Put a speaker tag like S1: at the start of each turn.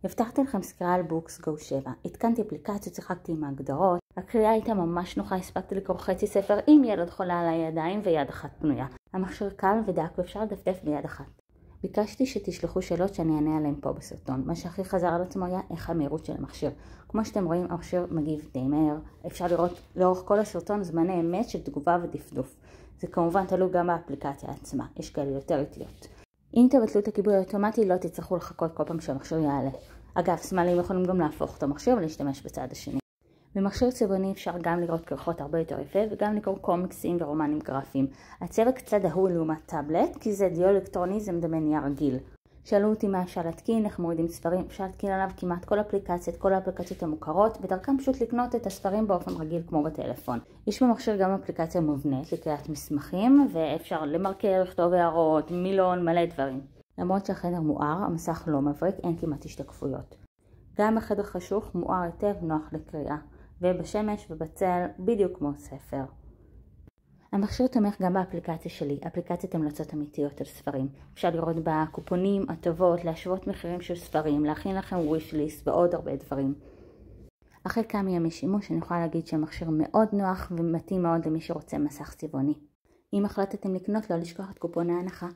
S1: הבטחתי לכם סקירה על בוקס גו 7. התקנתי אפליקציות, שיחקתי עם ההגדרות. הקריאה הייתה ממש נוחה, הספקתי לקרוא חצי ספר עם יד חולה על הידיים ויד אחת פנויה. המכשיר קל ודק ואפשר לדפדף ביד אחת. ביקשתי שתשלחו שאלות שאני אענה עליהן פה בסרטון. מה שהכי חזר על עצמו היה איך המהירות של המכשיר. כמו שאתם רואים, המכשיר מגיב די מהר. אפשר לראות לאורך כל הסרטון זמני אמת של תגובה ודפדוף. זה כמובן תלוי גם באפליקציה עצמה. יש כאלה יותר איטיות. אם תבטלו את הכיבוי האוטומטי, לא תצטרכו לחכות כל פעם שהמכשיר יעלה. אגב, סמלים יכולים גם להפוך את המכשיר ולהשתמש בצד השני. במכשיר צבעוני אפשר גם לראות קרחות הרבה יותר יפה וגם לקרוא קומיקסים ורומנים גרפיים. הצבע קצת דהוי לעומת טאבלט, כי זה דיו אלקטרוני, זה מדמה נייר רגיל. שאלו אותי מה אפשר להתקין, איך מורידים ספרים, אפשר להתקין עליו כמעט כל כל האפליקציות המוכרות, ודרכם פשוט לקנות את הספרים באופן רגיל כמו בטלפון. יש במכשיר גם אפליקציה מובנית לקריאת מסמכים, ואפשר למרקר, לכתוב הערות, מילון, מלא דברים. למרות שהחדר מואר, המסך לא מבריק, אין כמעט השתקפויות. גם החדר חשוך מואר היטב, נוח לקריאה, ובשמש ובצל בדיוק כמו ספר. המכשיר תומך גם באפליקציה שלי, אפליקציית המלצות אמיתיות על ספרים. אפשר לראות בה קופונים, הטבות, להשוות מחירים של ספרים, להכין לכם wish list ועוד הרבה דברים. אחרי כמה ימי שימוש אני יכולה להגיד שהמכשיר מאוד נוח ומתאים מאוד למי שרוצה מסך צבעוני. אם החלטתם לקנות, לא לשכוח את קופון ההנחה.